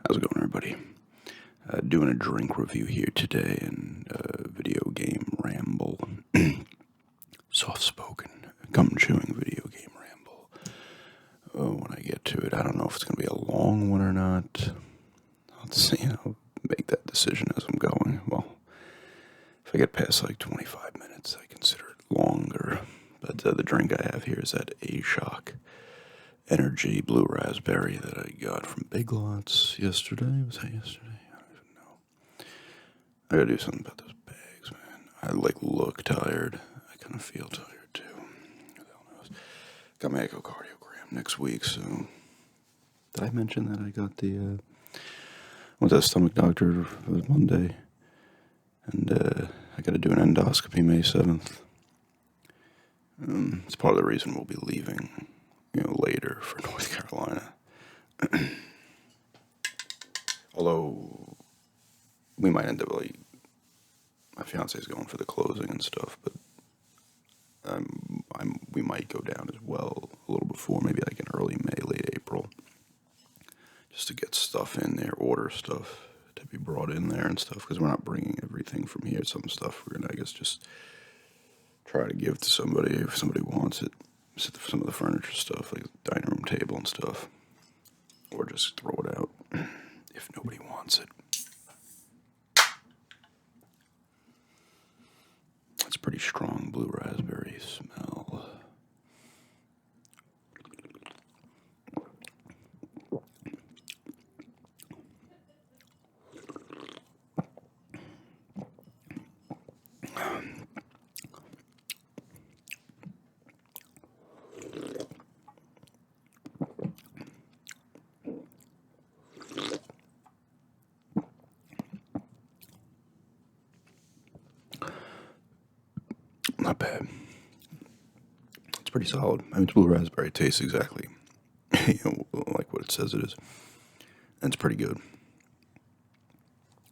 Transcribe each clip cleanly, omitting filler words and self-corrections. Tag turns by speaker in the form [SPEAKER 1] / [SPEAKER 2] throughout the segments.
[SPEAKER 1] How's it going, everybody? Doing a drink review here today in video game Ramble. Soft spoken, gum chewing video game Ramble. Oh, when I get to it, I don't know if it's going to be a long one or not. I'll see, make that decision as I'm going. Well, if I get past like 25 minutes, I consider it longer. But the drink I have here is that A-Shock Energy Blue Raspberry that I got from Big Lots yesterday. Was that yesterday? I don't even know. I gotta do something about those bags, man. I look tired. I kind of feel tired too. Who the hell knows? Got my echocardiogram next week, so did I mention that I got the went to the stomach doctor? It was Monday, and I got to do an endoscopy May 7th. It's part of the reason we'll be leaving, later for North Carolina. Although we might end up my fiance's going for the closing and stuff, but we might go down as well a little before, maybe like in early May, late April, just to get stuff in there, order stuff to be brought in there and stuff, because we're not bringing everything from here. Some stuff we're gonna, I guess, just try to give to somebody if somebody wants it. Some of the furniture stuff, like the dining room table and stuff, or just throw it out if nobody wants it. It's a pretty strong blue raspberry smell. Not bad. It's pretty solid. I mean, it's blue raspberry. It tastes exactly like what it says it is. And it's pretty good.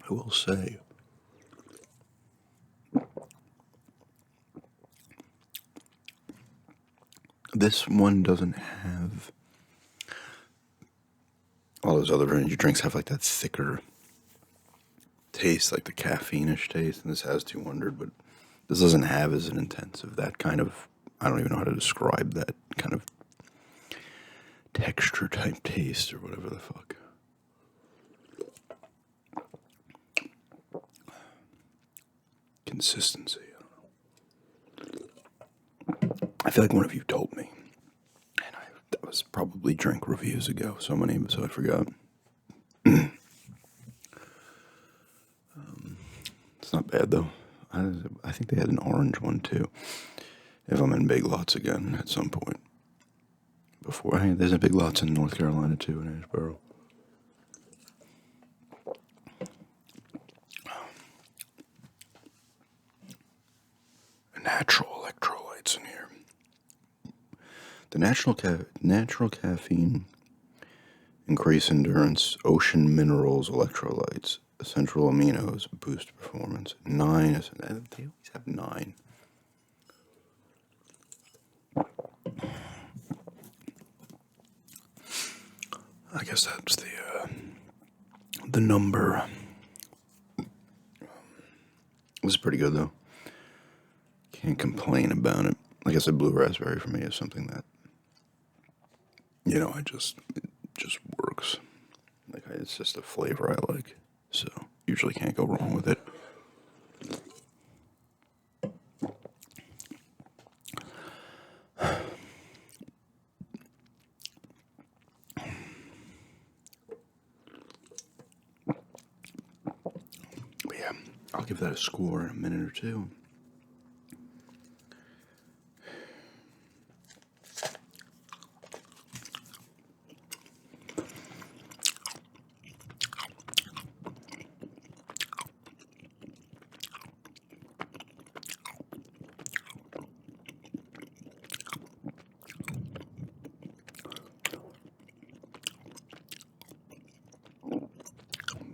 [SPEAKER 1] I will say, this one doesn't have all those other energy drinks have like that thicker taste, like the caffeine-ish taste, and this has 200, but this doesn't have as an intensive, that kind of, I don't even know how to describe that kind of texture type taste or whatever the fuck. Consistency, I don't know. I feel like one of you told me, and that was probably drink reviews ago, so I forgot. It's not bad though. I think they had an orange one too. If I'm in Big Lots again at some point. There's a Big Lots in North Carolina too, in Asheboro. Natural electrolytes in here. The natural caffeine, increase endurance, ocean minerals, electrolytes, essential aminos, boost performance. 9. They always have 9. I guess that's the number. This is pretty good though. Can't complain about it. Like I said, blue raspberry for me is something that, it just works. It's just a flavor I like. So usually can't go wrong with it. But yeah, I'll give that a score in a minute or two.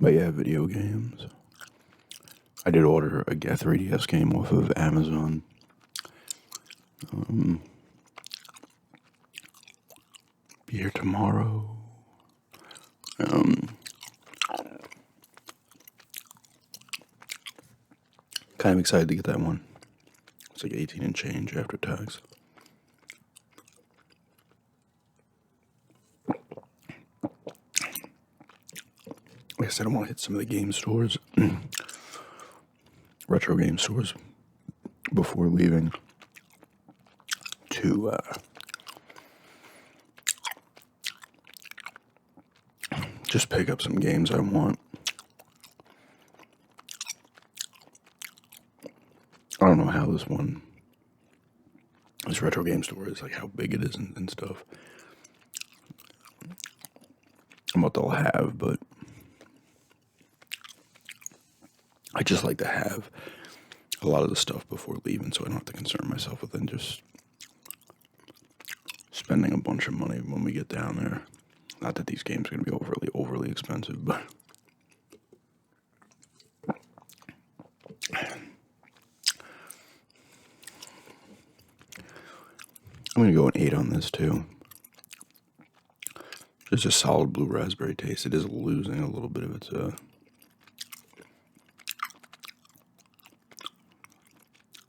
[SPEAKER 1] But yeah, video games. I did order a 3DS game off of Amazon. Be here tomorrow. Kind of excited to get that one. It's like 18 and change after tax. Like I said, I want to hit some of the game stores, retro game stores, before leaving to just pick up some games I want. I don't know how this retro game store is, like how big it is and stuff, and what they'll have, but I just like to have a lot of the stuff before leaving so I don't have to concern myself with then just spending a bunch of money when we get down there. Not that these games are going to be overly expensive, but I'm going to go an 8 on this too. It's a solid blue raspberry taste. It is losing a little bit of its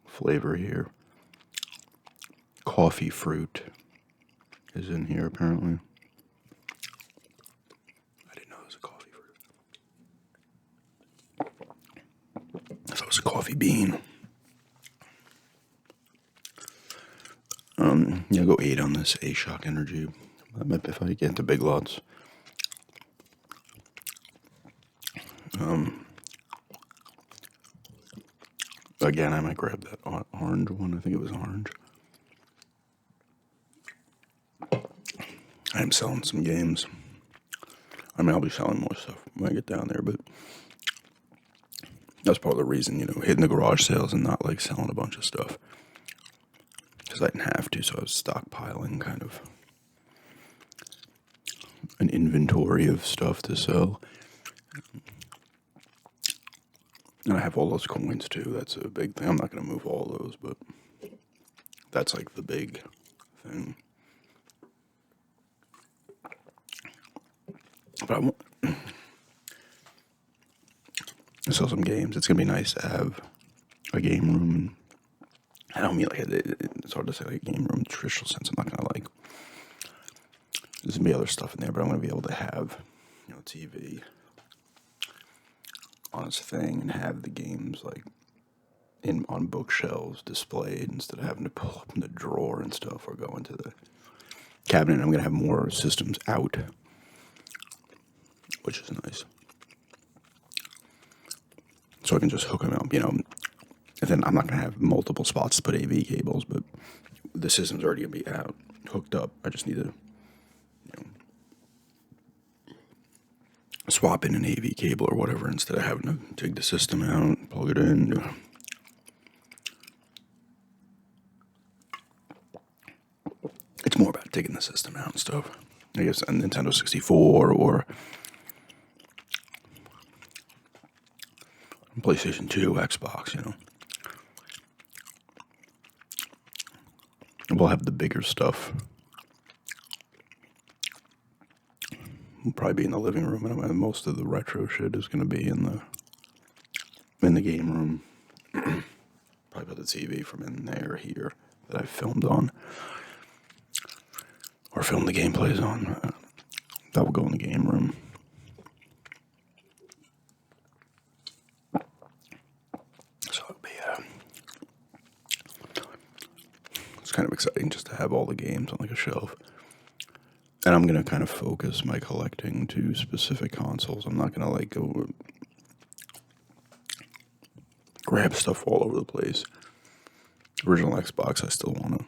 [SPEAKER 1] flavor here. Coffee fruit is in here apparently. I didn't know it was a coffee fruit. I thought it was a coffee bean. Yeah, go 8 on this A-Shock Energy. If I get the big lots. Again, I might grab that orange one. I think it was orange. I am selling some games. I mean, I'll be selling more stuff when I get down there, but that's part of the reason, hitting the garage sales and not like selling a bunch of stuff. Because I didn't have to, so I was stockpiling kind of an inventory of stuff to sell. And I have all those coins too. That's a big thing. I'm not going to move all those, but that's like the big thing. But I want to sell some games. It's going to be nice to have a game room. I don't mean like it's hard to say like a game room in the traditional sense. I'm not going to there's going to be other stuff in there, but I'm going to be able to have, TV on its thing and have the games like on bookshelves displayed instead of having to pull up in the drawer and stuff or go into the cabinet. I'm going to have more systems out, which is nice. So I can just hook them up, and then I'm not going to have multiple spots to put AV cables, but the system's already going to be out, hooked up. I just need to, swap in an AV cable or whatever instead of having to take the system out, plug it in. It's more about taking the system out and stuff. I guess a Nintendo 64 or PlayStation 2, Xbox, We'll have the bigger stuff. We'll probably be in the living room, and most of the retro shit is going to be in the game room. Probably put the TV from in there here that I filmed on, or filmed the gameplays on. That will go in the game room. So it'll be it's kind of exciting just to have all the games on like a shelf. And I'm going to kind of focus my collecting to specific consoles. I'm not going to go grab stuff all over the place. Original Xbox I still want to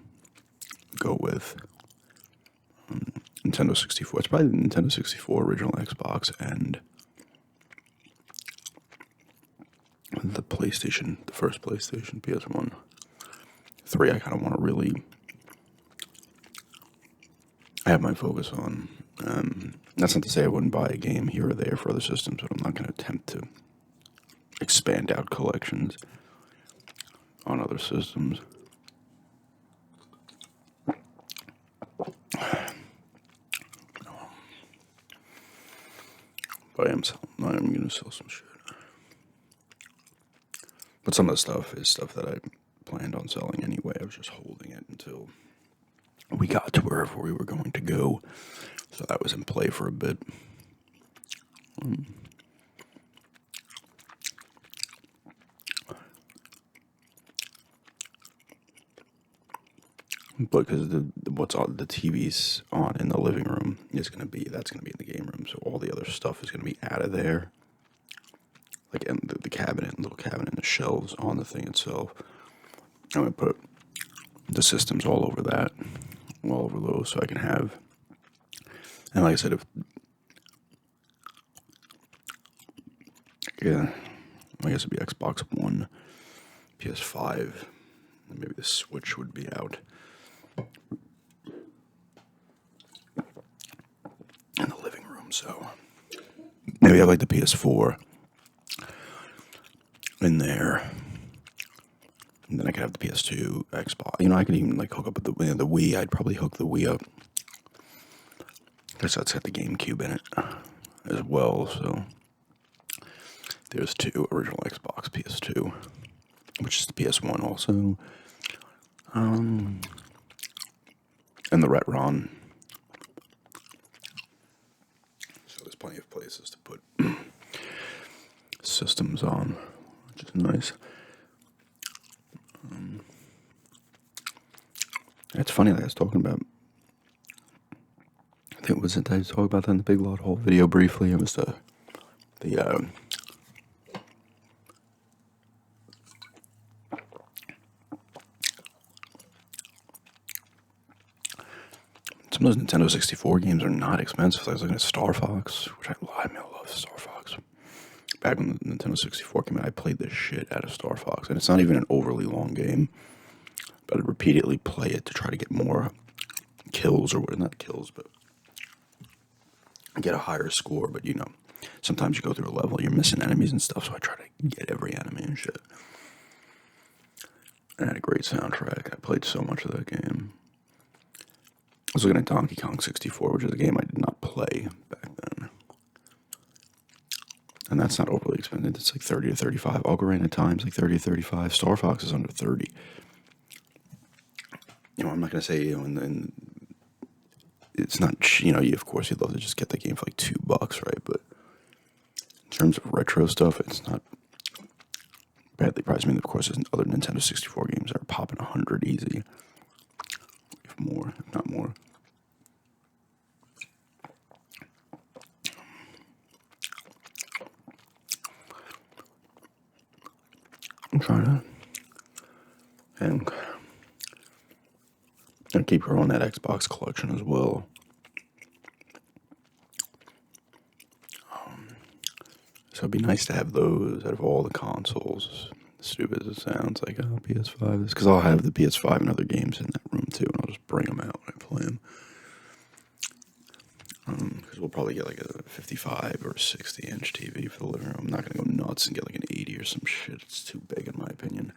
[SPEAKER 1] go with. Nintendo 64. It's probably the Nintendo 64, original Xbox, and the PlayStation, the first PlayStation, PS1. 3 I kind of want to really have my focus on. That's not to say I wouldn't buy a game here or there for other systems, but I'm not going to attempt to expand out collections on other systems. But I am going to sell some shit. But some of the stuff is stuff that I planned on selling anyway. I was just holding it until we got to wherever we were going to go. So that was in play for a bit. Because what's on the TV's on in the living room is that's gonna be in the game room. So all the other stuff is gonna be out of there, like in the cabinet, little cabinet, and the shelves on the thing itself. I'm gonna put the systems all over that, all over those, so I can have. And like I said, I guess it'd be Xbox One, PS5, and maybe the Switch would be out. In the living room, so maybe I have like the PS4 in there, and then I could have the PS2, Xbox. I could even like hook up with the Wii. I'd probably hook the Wii up because that's got the GameCube in it as well. So there's two original Xbox PS2, which is the PS1 also, and the Retron. There's plenty of places to put systems on, which is nice. It's funny that I was talking about. I think was it I talked about that in the Big Lot Hole video briefly. It was the some of those Nintendo 64 games are not expensive. I was looking at Star Fox, which I love Star Fox. Back when the Nintendo 64 came out, I played the shit out of Star Fox. And it's not even an overly long game, but I'd repeatedly play it to try to get more kills, or what, not kills, but get a higher score. But sometimes you go through a level, you're missing enemies and stuff, so I try to get every enemy and shit. And it had a great soundtrack. I played so much of that game. I was looking at Donkey Kong 64, which is a game I did not play back then. And that's not overly expensive. It's like 30 to 35. Ocarina of Time's like 30 to 35. Star Fox is under 30. I'm not going to say, and it's not, of course you'd love to just get the game for like $2, right? But in terms of retro stuff, it's not badly priced. I mean, of course, there's other Nintendo 64 games that are popping 100 easy. If not more. I'm trying to and keep growing that Xbox collection as well. So it'd be nice to have those out of all the consoles. Stupid as it sounds, like PS5 is, because I'll have the PS5 and other games in that room too, and I'll just bring them out when I play them. Because we'll probably get like a 55 or 60-inch TV for the living room. I'm not gonna go nuts and get like an 80 or some shit. It's too big in my opinion.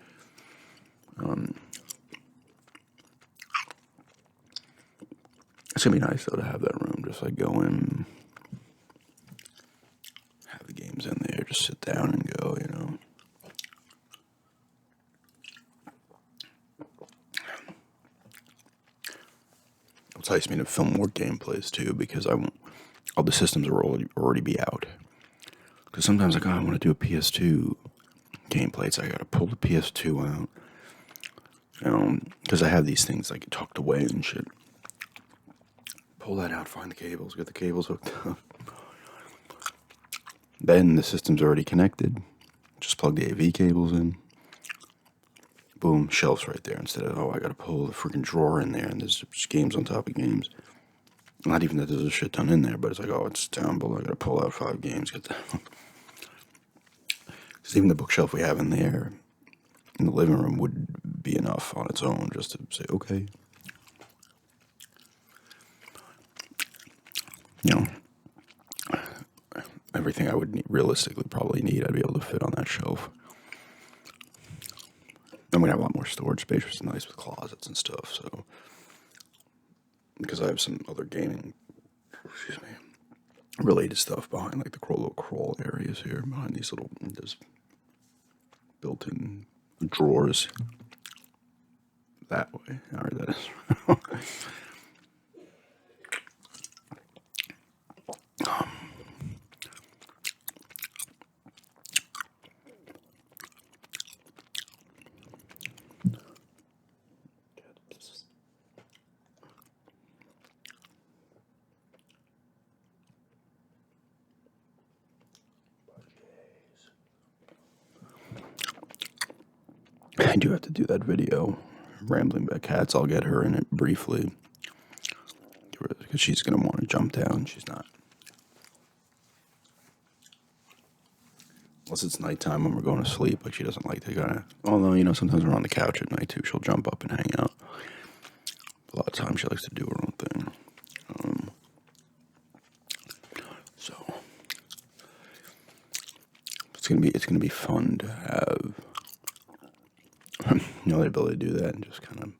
[SPEAKER 1] It's gonna be nice though to have that room, just like go in, have the games in there, just sit down and go, It'll entice me to film more gameplays too, because all the systems are already be out. Because sometimes I want to do a PS2 gameplay, so I gotta pull the PS2 out, because I have these things like tucked away and shit. Pull that out, find the cables, get the cables hooked up. Then the system's already connected. Just plug the AV cables in. Boom, shelves right there. Instead of, I gotta pull the freaking drawer in there and there's just games on top of games. Not even that there's a shit ton in there, but it's like, it's down below. I gotta pull out 5 games, get that. Because even the bookshelf we have in there, in the living room, would be enough on its own just to say, okay. Everything I would realistically probably need, I'd be able to fit on that shelf. And we have a lot more storage space, which is nice with closets and stuff. So, because I have some other gaming, related stuff behind, like the little crawl areas here behind these little. built-in drawers that way. Or that is. I do have to do that video, Rambling About Cats. I'll get her in it briefly. Because she's going to want to jump down. She's not. Unless it's nighttime when we're going to sleep. Like, she doesn't like to kind of. Although, sometimes we're on the couch at night too. She'll jump up and hang out. A lot of times she likes to do her own thing. So it's gonna be fun to have the ability to do that and just kind of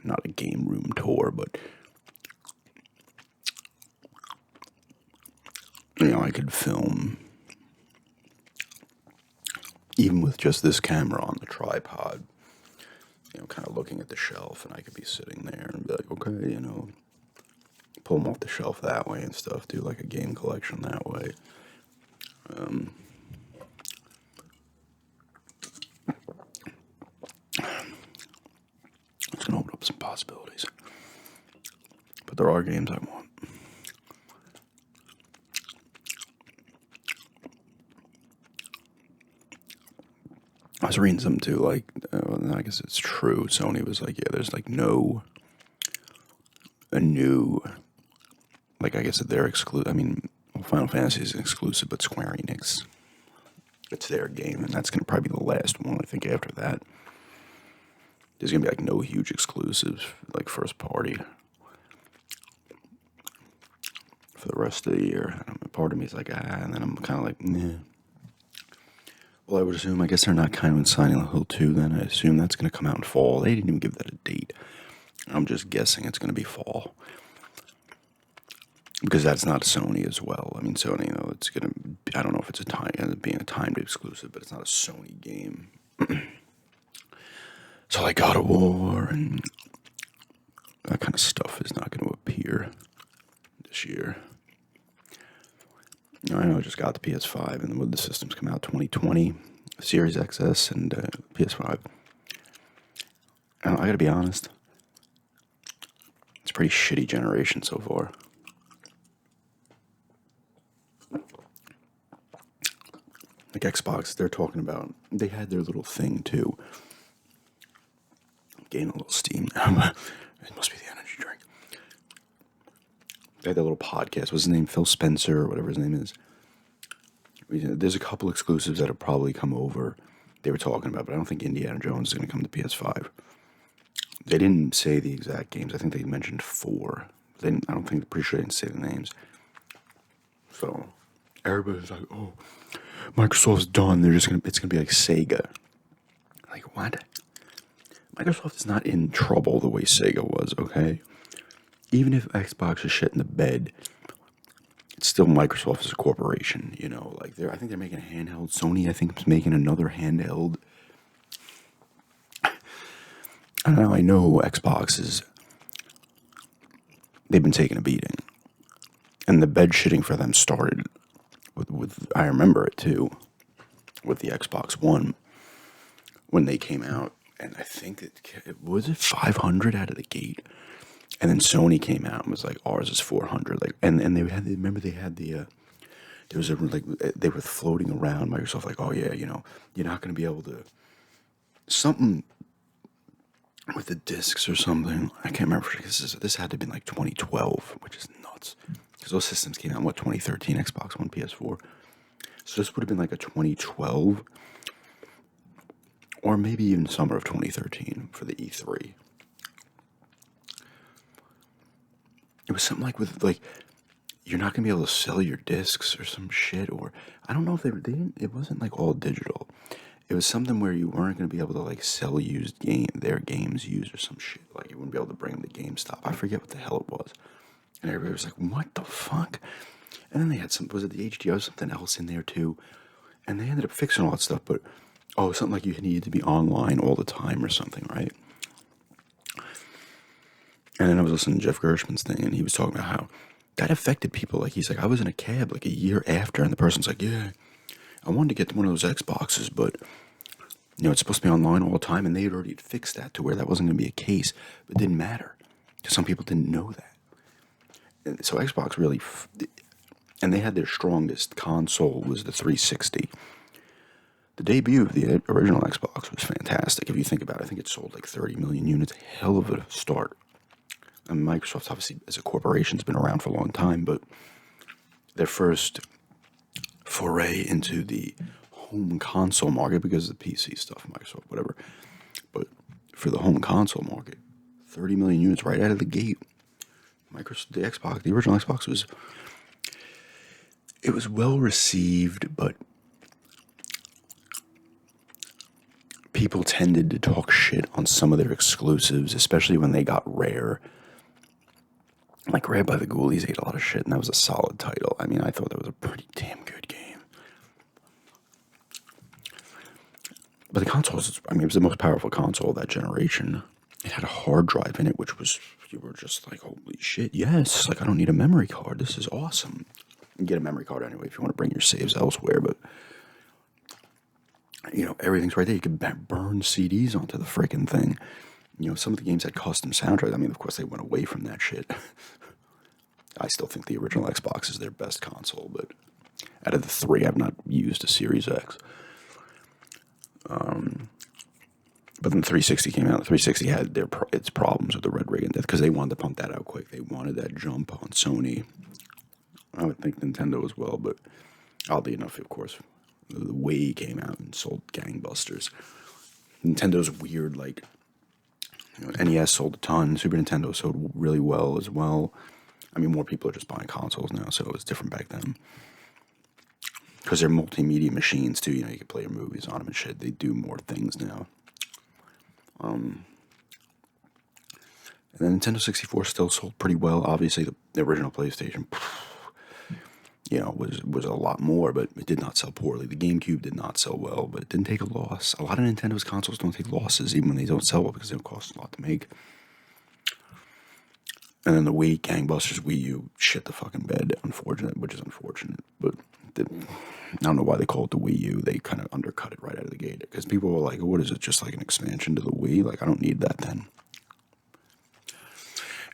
[SPEAKER 1] not a game room tour, but I could film even with just this camera on the tripod. Kind of looking at the shelf, and I could be sitting there and be like, okay, pull them off the shelf that way and stuff. Do like a game collection that way. It's gonna open up some possibilities, but there are games I want. I was reading something too, like, I guess it's true. Sony was like, yeah, there's like a new, like, I guess that they're exclusive. I mean, Final Fantasy is exclusive, but Square Enix, it's their game, and that's going to probably be the last one. I think after that, there's going to be like no huge exclusives, like first party, for the rest of the year. And part of me is like, and then I'm kind of like, nah. Well, I would assume, I guess they're not kind of in Silent Hill 2 then. I assume that's going to come out in fall. They didn't even give that a date. I'm just guessing it's going to be fall. Because that's not Sony as well. I mean, Sony, it's going to, I don't know if it's being a timed exclusive, but it's not a Sony game. So like God of War and that kind of stuff is not going to appear this year. I know I just got the PS5, and when the systems come out 2020, Series XS and PS5. I gotta be honest, it's a pretty shitty generation so far. Like Xbox, they're talking about, they had their little thing too. Gain a little steam. It must be the energy drink. They had that little podcast. What's his name? Phil Spencer, or whatever his name is. There's a couple exclusives that have probably come over. They were talking about, but I don't think Indiana Jones is going to come to PS5. They didn't say the exact games. I think they mentioned 4. I don't think, pretty sure they didn't say the names. So everybody's like, oh, Microsoft's done. It's going to be like Sega. Like, what? Microsoft is not in trouble the way Sega was, okay? Even if Xbox is shit in the bed, it's still Microsoft as a corporation, Like, I think they're making a handheld. Sony, I think, is making another handheld. I know Xbox is. They've been taking a beating, and the bed shitting for them started with I remember it too, with the Xbox One when they came out, and I think it was 500 out of the gate. And then Sony came out and was like, ours is 400. Like, and they had, remember they had there was they were floating around Microsoft like, oh yeah, you're not going to be able to, something with the discs or something. I can't remember. This had to have been like 2012, which is nuts. Because those systems came out in 2013, Xbox One, PS4. So this would have been like a 2012 or maybe even summer of 2013 for the E3. It was something like you're not gonna be able to sell your discs or some shit, or I don't know if they didn't. It wasn't like all digital. It was something where you weren't gonna be able to like sell their games used or some shit. Like you wouldn't be able to bring them to GameStop. I forget what the hell it was. And everybody was like, "What the fuck?" And then they had was it the HDR, something else in there too? And they ended up fixing all that stuff, but Oh, something like you needed to be online all the time or something, right? And then I was listening to Jeff Gershman's thing, and he was talking about how that affected people. Like, he's like, I was in a cab like a year after, and the person's like, yeah, I wanted to get one of those Xboxes, but, it's supposed to be online all the time, and they had already fixed that to where that wasn't going to be a case. But it didn't matter, because some people didn't know that. And so Xbox really, and they had their strongest console was the 360. The debut of the original Xbox was fantastic. If you think about it, I think it sold like 30 million units. Hell of a start. And Microsoft, obviously, as a corporation, has been around for a long time, but their first foray into the home console market, because of the PC stuff, Microsoft, whatever, but for the home console market, 30 million units right out of the gate. Microsoft, the original Xbox it was well received, but people tended to talk shit on some of their exclusives, especially when they got rare. Like Rare by the Ghoulies ate a lot of shit, and that was a solid title. I mean, I thought that was a pretty damn good game. But the console it was the most powerful console of that generation. It had a hard drive in it, which was, you were just like, holy shit, yes. Like, I don't need a memory card. This is awesome. You can get a memory card anyway if you want to bring your saves elsewhere, but, everything's right there. You could burn CDs onto the freaking thing. Some of the games had custom soundtracks. I mean, of course, they went away from that shit. I still think the original Xbox is their best console, but out of the three, I've not used a Series X. But then the 360 came out. The 360 had its problems with the red ring and death because they wanted to pump that out quick. They wanted that jump on Sony. I would think Nintendo as well, but oddly enough, of course, the Wii came out and sold gangbusters. Nintendo's weird, like, NES sold a ton. Super Nintendo sold really well as well. I mean, more people are just buying consoles now, so it was different back then. Because they're multimedia machines, too. You can play your movies on them and shit. They do more things now. And then Nintendo 64 still sold pretty well. Obviously, the original PlayStation, was a lot more, but it did not sell poorly. The GameCube did not sell well, but it didn't take a loss. A lot of Nintendo's consoles don't take losses, even when they don't sell well, because they don't cost a lot to make. And then the Wii, gangbusters, Wii U, shit the fucking bed, which is unfortunate. But I don't know why they call it the Wii U. They kind of undercut it right out of the gate. Because people were like, what is it, just like an expansion to the Wii? Like, I don't need that then.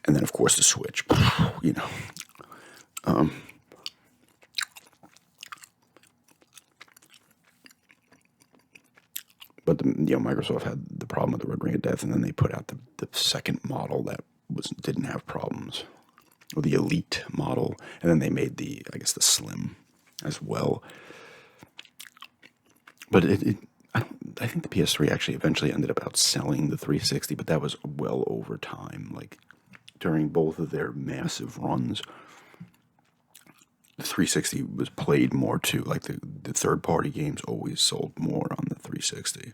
[SPEAKER 1] And then, of course, the Switch. But Microsoft had the problem with the Red Ring of Death, and then they put out the second model that didn't have problems, or the Elite model, and then they made the Slim as well. But I think the PS3 actually eventually ended up outselling the 360, but that was well over time. Like, during both of their massive runs, the 360 was played more too. Like, the third-party games always sold more on the 360.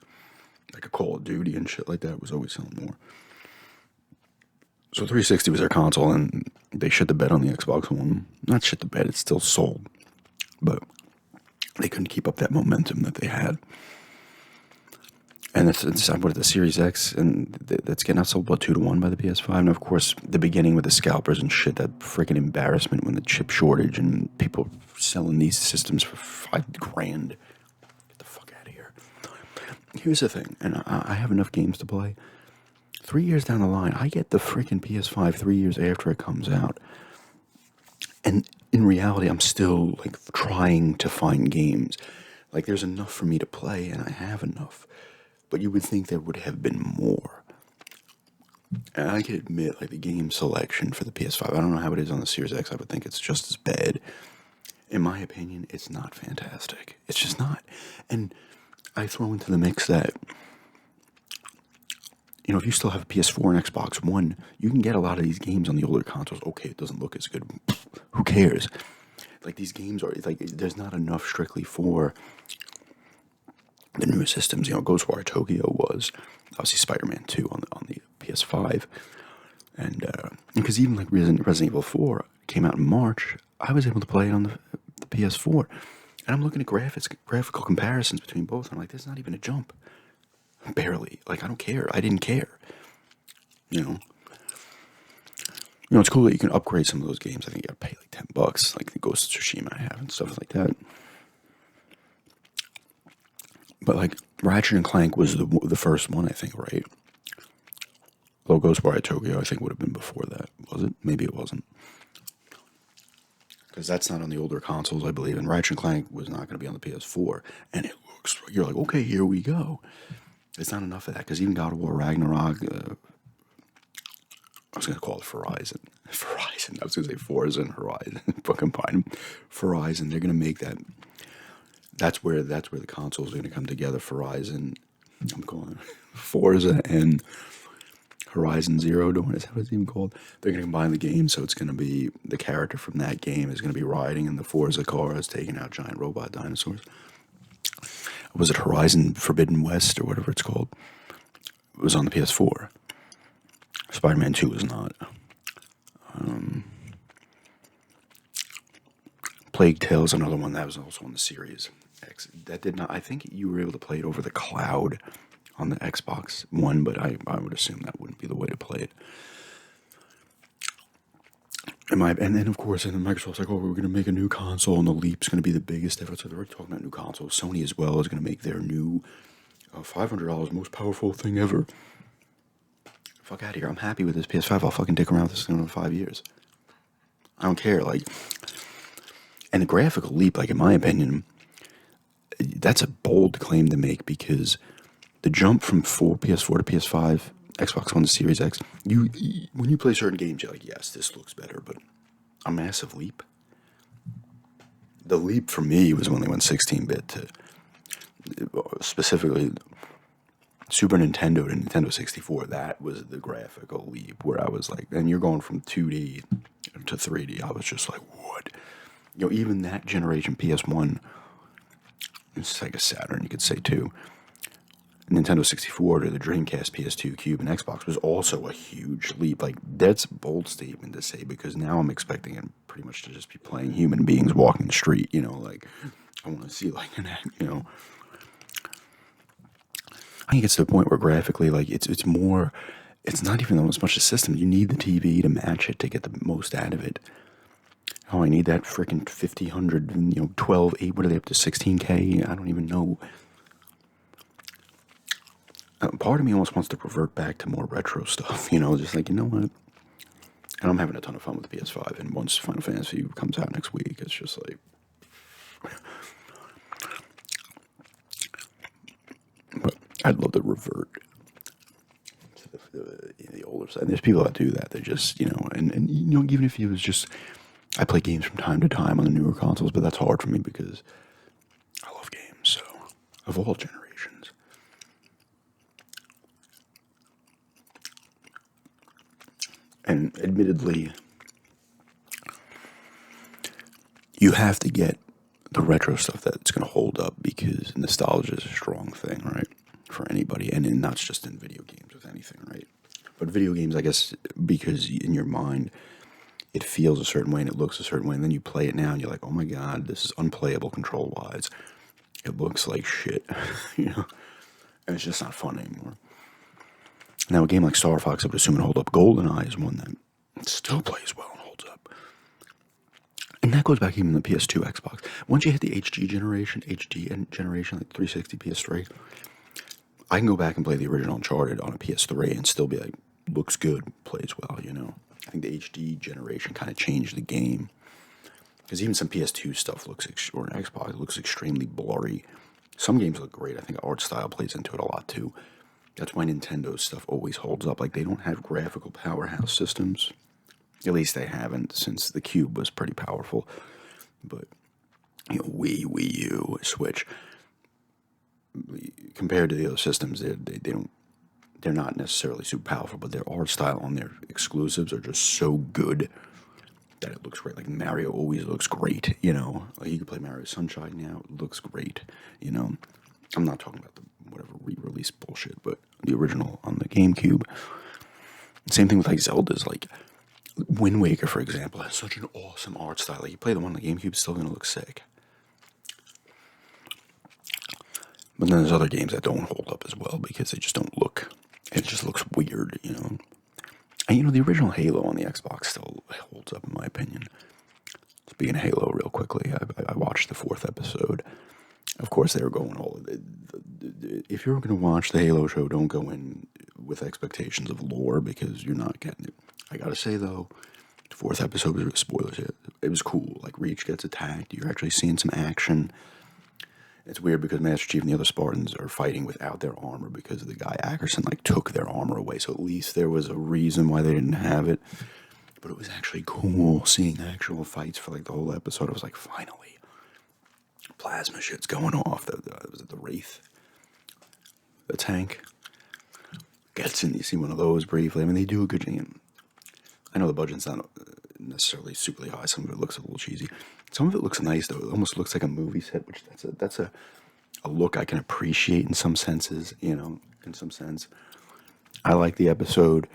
[SPEAKER 1] Like a Call of Duty and shit like that was always selling more. So 360 was their console, and they shit the bed on the Xbox One. Not shit the bed, it still sold. But they couldn't keep up that momentum that they had. And it's what the Series X, and that's getting outsold, 2-1 by the PS5. And of course, the beginning with the scalpers and shit, that freaking embarrassment when the chip shortage and people selling these systems for $5,000. Get the fuck out of here. Here's the thing, and I have enough games to play. 3 years down the line, I get the freaking PS5 3 years after it comes out. And in reality, I'm still, like, trying to find games. Like, there's enough for me to play, and I have enough. But you would think there would have been more. And I can admit, like, the game selection for the PS5, I don't know how it is on the Series X. I would think it's just as bad. In my opinion, it's not fantastic. It's just not. And I throw into the mix that, if you still have a PS4 and Xbox One, you can get a lot of these games on the older consoles. Okay, it doesn't look as good. Who cares? Like, these games are, like, there's not enough strictly for the newer systems. Ghostwire Tokyo was obviously Spider-Man 2 on the PS5, and because even like Resident Evil 4 came out in March, I was able to play it on the PS4, And I'm looking at graphical comparisons between both. And I'm like, there's not even a jump. Barely. Like, I don't care. I didn't care. You know? It's cool that you can upgrade some of those games. I think you gotta pay like $10, like the Ghost of Tsushima I have and stuff like that. But like Ratchet and Clank was the first one, I think, right? Though Ghostwire Tokyo, I think, would have been before that. Was it? Maybe it wasn't. Because that's not on the older consoles, I believe. And Ratchet and Clank was not going to be on the PS4. And it looks, you're like, okay, here we go. It's not enough of that. Because even God of War Ragnarok, I was going to call it Horizon. Horizon. I was going to say Forza and Horizon. Fucking combine them. Horizon. They're going to make that. That's where the consoles are going to come together. Horizon. I'm calling it Forza and Horizon Zero Dawn. Is that what it's even called? They're going to combine the game, so it's going to be the character from that game is going to be riding in the Forza cars, taking out giant robot dinosaurs. Was it Horizon Forbidden West or whatever it's called? It was on the PS4. Spider-Man 2 was not. Plague Tale is another one that was also on the Series X. That did not. I think you were able to play it over the cloud on the Xbox One, but I would assume that wouldn't be the way to play it. And then, of course, and then Microsoft's like, oh, we're going to make a new console, and the leap's going to be the biggest ever. So they're already talking about new consoles. Sony as well is going to make their new $500 most powerful thing ever. Fuck out of here. I'm happy with this PS5. I'll fucking dick around with this thing in 5 years. I don't care. Like, and the graphical leap, like, in my opinion, that's a bold claim to make because the jump from PS4 to PS5, Xbox One to Series X, when you play certain games, you're like, yes, this looks better, but a massive leap. The leap for me was when they went 16-bit to specifically Super Nintendo to Nintendo 64. That was the graphical leap where I was like, and you're going from 2D to 3D. I was just like, what? Even that generation PS1, it's like a Saturn, you could say too. Nintendo 64 to the Dreamcast, PS2, Cube, and Xbox was also a huge leap. Like, that's a bold statement to say because now I'm expecting it pretty much to just be playing human beings walking the street, like, I want to see, like, I think it's to the point where graphically, like, it's more, it's not even as much a system. You need the TV to match it to get the most out of it. Oh, I need that freaking 50, 100, 12, 8, what are they up to, 16K? I don't even know. Part of me almost wants to revert back to more retro stuff, just like, you know what? And I'm having a ton of fun with the PS5, and once Final Fantasy comes out next week, it's just like... But I'd love to revert to the older side. There's people that do that. They just, and even if it was just... I play games from time to time on the newer consoles, but that's hard for me because I love games, so... Of all generations. And admittedly, you have to get the retro stuff that's going to hold up because nostalgia is a strong thing, right? For anybody. And not just in video games, with anything, right? But video games, I guess, because in your mind, it feels a certain way and it looks a certain way. And then you play it now and you're like, oh my God, this is unplayable control-wise. It looks like shit, And it's just not fun anymore. Now, a game like Star Fox, I would assume it hold up. GoldenEye is one that still plays well and holds up. And that goes back even to the PS2, Xbox. Once you hit the HD generation, like 360, PS3, I can go back and play the original Uncharted on a PS3 and still be like, looks good, plays well, I think the HD generation kind of changed the game. Because even some PS2 stuff or Xbox looks extremely blurry. Some games look great. I think art style plays into it a lot too. That's why Nintendo's stuff always holds up. Like, they don't have graphical powerhouse systems. At least they haven't since the Cube was pretty powerful. But, Wii U, Switch, compared to the other systems, they're not necessarily super powerful, but their art style on their exclusives are just so good that it looks great. Like, Mario always looks great, Like, you can play Mario Sunshine now, it looks great, I'm not talking about the whatever re-release bullshit, but the original on the GameCube. Same thing with like Zelda's. Like Wind Waker, for example, has such an awesome art style. Like, you play the one on the GameCube, it's still gonna look sick. But then there's other games that don't hold up as well because they just don't look. It just looks weird, you know. And the original Halo on the Xbox still holds up in my opinion. Speaking of Halo, real quickly, I watched the 4th episode. Of course, they were going all. If you're going to watch the Halo show, don't go in with expectations of lore because you're not getting it. I gotta say though, the 4th episode was spoilers. It was cool. Like Reach gets attacked. You're actually seeing some action. It's weird because Master Chief and the other Spartans are fighting without their armor because the guy Ackerson took their armor away. So at least there was a reason why they didn't have it. But it was actually cool seeing actual fights for the whole episode. I was like, finally, plasma shit's going off. Was it the Wraith? The tank gets in. You see one of those briefly. I mean, they do a good job. I know the budget's not necessarily super high. Some of it looks a little cheesy. Some of it looks nice though. It almost looks like a movie set, which that's a look I can appreciate in some senses. In some sense, I like the episode.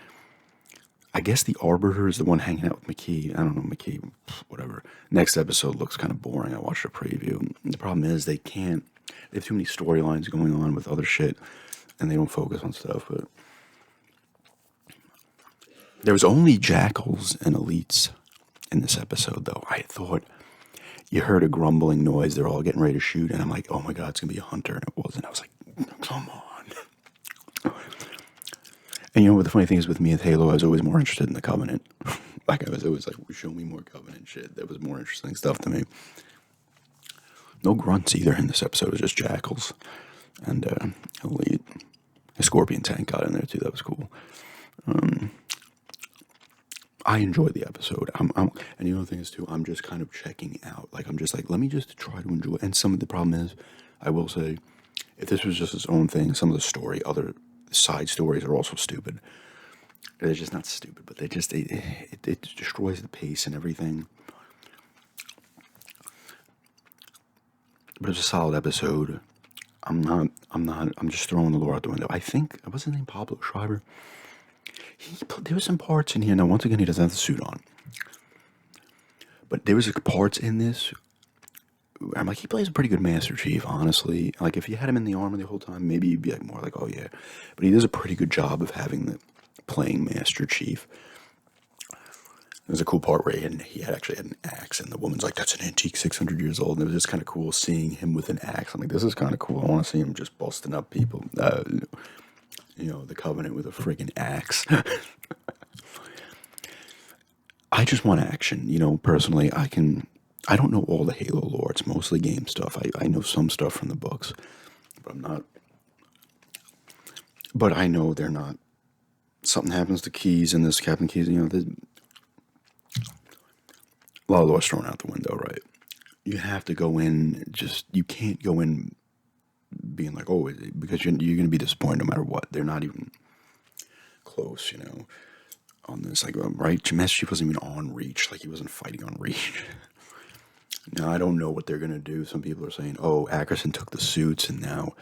[SPEAKER 1] I guess the Arbiter is the one hanging out with McKee. I don't know, McKee, whatever. Next episode looks kind of boring. I watched a preview. The problem is they have too many storylines going on with other shit, and they don't focus on stuff. But there was only jackals and elites in this episode, though. I thought you heard a grumbling noise. They're all getting ready to shoot, and I'm like, oh my God, it's going to be a hunter. And it wasn't. I was like, come on. And what the funny thing is with me with Halo, I was always more interested in the Covenant. I was always like, show me more Covenant shit. That was more interesting stuff to me. No grunts either in this episode. It was just jackals. And elite. A Scorpion tank got in there too. That was cool. I enjoyed the episode. And the other thing is too, I'm just kind of checking out. I'm just like, let me just try to enjoy it. And some of the problem is, I will say, if this was just its own thing, some of the other side stories are also stupid. They're just not stupid, but it destroys the pace and everything. But it's a solid episode. I'm just throwing the lore out the window. I think, what's his name, Pablo Schreiber? There was some parts in here. Now, once again, he doesn't have the suit on. But there was parts in this. I'm like, he plays a pretty good Master Chief, honestly. If you had him in the armor the whole time, maybe you'd be more like, oh yeah. But he does a pretty good job of playing Master Chief. There's a cool part where he actually had an axe, and the woman's like, that's an antique 600 years old. And it was just kind of cool seeing him with an axe. I'm like, this is kind of cool. I want to see him just busting up people. The Covenant with a friggin' axe. I just want action. Personally, I don't know all the Halo lore. It's mostly game stuff. I know some stuff from the books, but I'm not. But I know they're not. Something happens to Keyes in this Captain Keyes. There's a lot of lore's thrown out the window, right? You have to go in. You can't go in being like, oh, because you're going to be disappointed no matter what. They're not even close, on this. Right? Master Chief wasn't even on Reach. He wasn't fighting on Reach. Now, I don't know what they're going to do. Some people are saying, oh, Ackerson took the suits, and now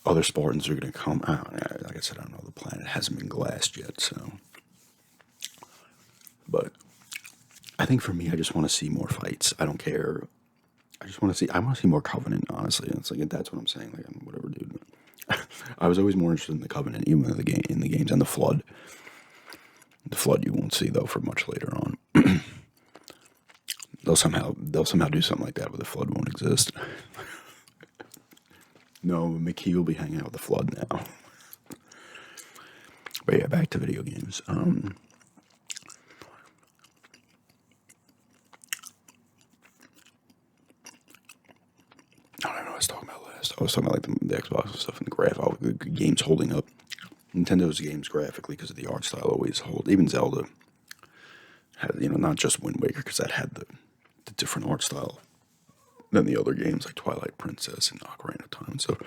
[SPEAKER 1] other Spartans are going to come out. Like I said, I don't know. The planet hasn't been glassed yet, so. But I think for me, I just want to see more fights. I don't care. I want to see more Covenant, honestly. It's that's what I'm saying. Whatever, dude. I was always more interested in the Covenant, even in the games, and the Flood. The Flood you won't see, though, for much later on. They'll somehow do something like that where the Flood won't exist. No, McKee will be hanging out with the Flood now. But yeah, back to video games. I don't know what I was talking about last. I was talking about the Xbox and stuff and the games holding up. Nintendo's games graphically because of the art style always hold. Even Zelda had, not just Wind Waker because that had the different art style than the other games like Twilight Princess and Ocarina of Time. So,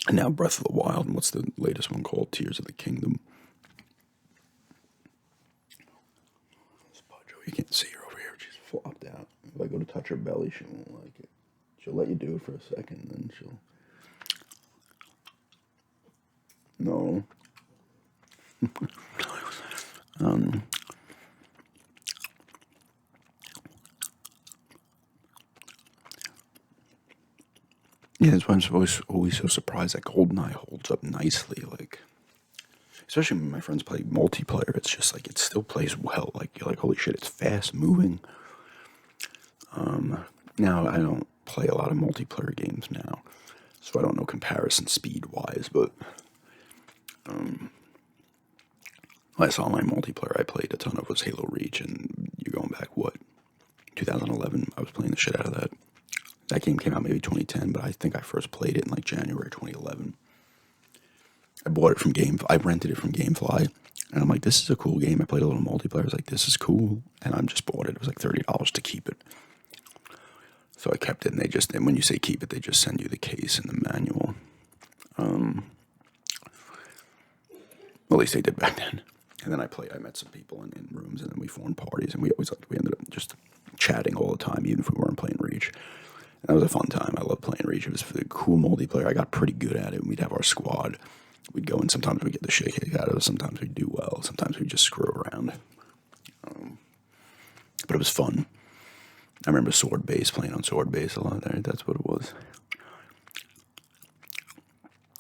[SPEAKER 1] and now Breath of the Wild, and what's the latest one called? Tears of the Kingdom. You can't see her over here. She's flopped out. If I go to touch her belly, she won't like it. She'll let you do it for a second, then she'll... No. Yeah, that's why I'm always so surprised that GoldenEye holds up nicely. Like, especially when my friends play multiplayer, it's just like it still plays well. Like you're like, holy shit, it's fast moving. Now I don't play a lot of multiplayer games now, so I don't know comparison speed wise. But last online multiplayer I played a ton of was Halo Reach, and you're going back what 2011. I was playing the shit out of that. That game came out maybe 2010, but I think I first played it in like January 2011. I bought it from I rented it from GameFly, and I'm like, this is a cool game. I played a little multiplayer. I was like, this is cool, and I just bought it. It was like $30 to keep it. So I kept it, and when you say keep it, they just send you the case and the manual. Well, at least they did back then. And then I met some people in rooms, and then we formed parties, and we ended up just chatting all the time, even if we weren't playing Reach. And that was a fun time. I loved playing Reach. It was a cool multiplayer. I got pretty good at it. We'd have our squad. We'd go, and sometimes we'd get the shit kicked out of us. Sometimes we'd do well. Sometimes we'd just screw around. But it was fun. I remember Sword Base, playing on Sword Base a lot there. That's what it was.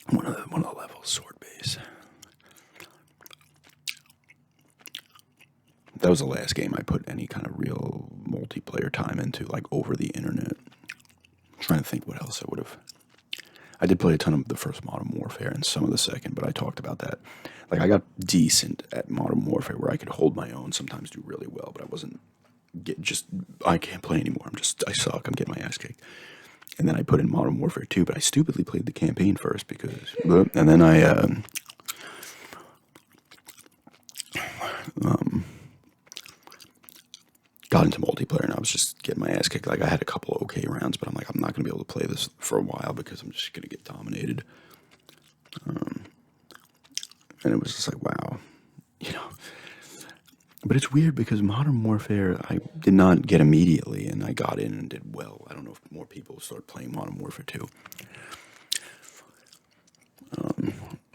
[SPEAKER 1] One of the levels, Sword Base. That was the last game I put any kind of real multiplayer time into, like over the internet. I'm trying to think what else I would have. I did play a ton of the first Modern Warfare and some of the second, but I talked about that. Like I got decent at Modern Warfare where I could hold my own, sometimes do really well, but I wasn't I can't play anymore. I suck. I'm getting my ass kicked. And then I put in Modern Warfare 2, but I stupidly played the campaign first and then I got into multiplayer, and I was just getting my ass kicked. Like I had a couple of okay rounds, but I'm like, I'm not going to be able to play this for a while because I'm just going to get dominated. And it was just like, wow, you know. But it's weird because Modern Warfare, I did not get immediately, and I got in and did well. I don't know if more people start playing Modern Warfare 2.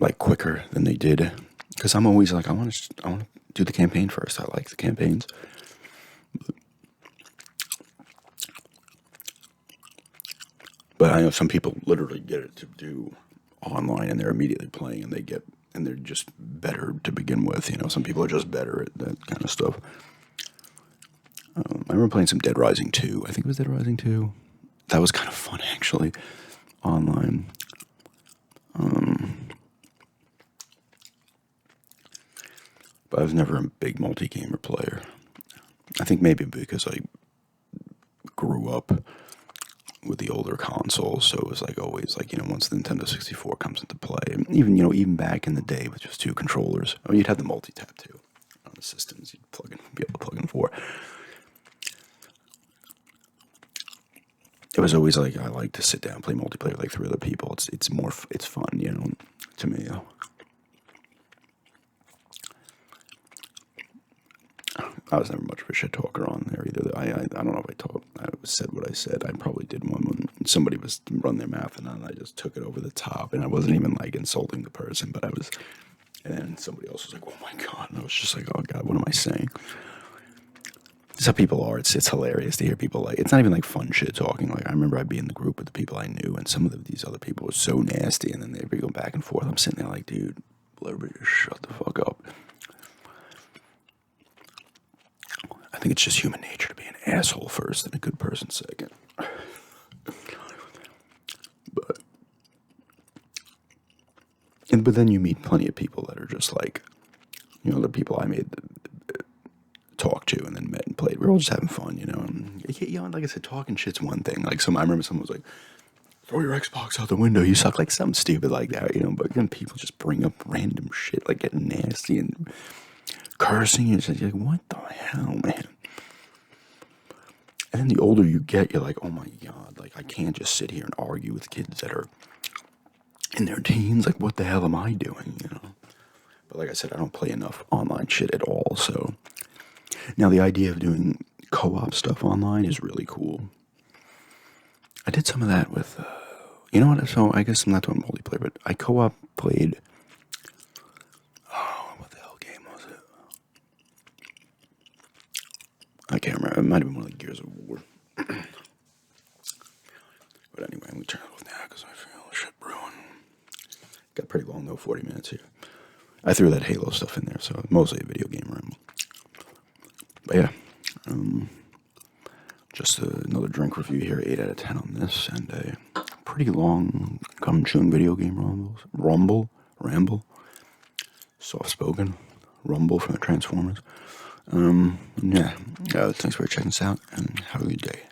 [SPEAKER 1] Like quicker than they did. Because I'm always like, I want to do the campaign first. I like the campaigns. But I know some people literally get it to do online, and they're immediately playing, and they're just better to begin with. You know, some people are just better at that kind of stuff. I remember playing some Dead Rising 2. I think it was Dead Rising 2. That was kind of fun, actually, online. But I was never a big multi-gamer player. I think maybe because I grew up with the older consoles, so it was like always like, you know, once the Nintendo 64 comes into play, and even back in the day with just two controllers, I mean, you'd have the multi-tap too on the systems. You'd be able to plug in four. It was always like I like to sit down and play multiplayer with like three other people. It's fun, you know, to me. I was never much of a shit talker on there either. I don't know if I said what I said. I probably did one when somebody was running their mouth, and I just took it over the top, and I wasn't even like insulting the person, but I was. And then somebody else was like, "Oh my god!" And I was just like, "Oh god, what am I saying?" That's how people are. It's hilarious to hear people like. It's not even like fun shit talking. Like I remember I'd be in the group with the people I knew, and some of these other people were so nasty, and then they'd be going back and forth. I'm sitting there like, dude, everybody just shut the fuck up. I think it's just human nature to be an asshole first and a good person second. But then you meet plenty of people that are just like, you know, the people I made talk to and then met and played. We're all just having fun, you know. And, you know, like I said, talking shit's one thing. Like I remember someone was like, "Throw your Xbox out the window. You suck," like something stupid like that, you know. But then people just bring up random shit, like getting nasty and cursing. And you're like, what the hell, man? And then the older you get, you're like, oh my god, like I can't just sit here and argue with kids that are in their teens. Like, what the hell am I doing, you know? But like I said, I don't play enough online shit at all. So now the idea of doing co-op stuff online is really cool. I did some of that with, you know what? So I guess I'm not doing multiplayer, but I co-op played. Oh, what the hell game was it? I can't remember. It might have been one of the Gears of War. But anyway, we turn it off now because got pretty long though, 40 minutes here. I threw that Halo stuff in there, so mostly a video game ramble. But yeah, just another drink review here, 8 out of 10 on this, and a pretty long gum chewing video game ramble, soft spoken, rumble from the Transformers. Yeah, thanks for checking us out, and have a good day.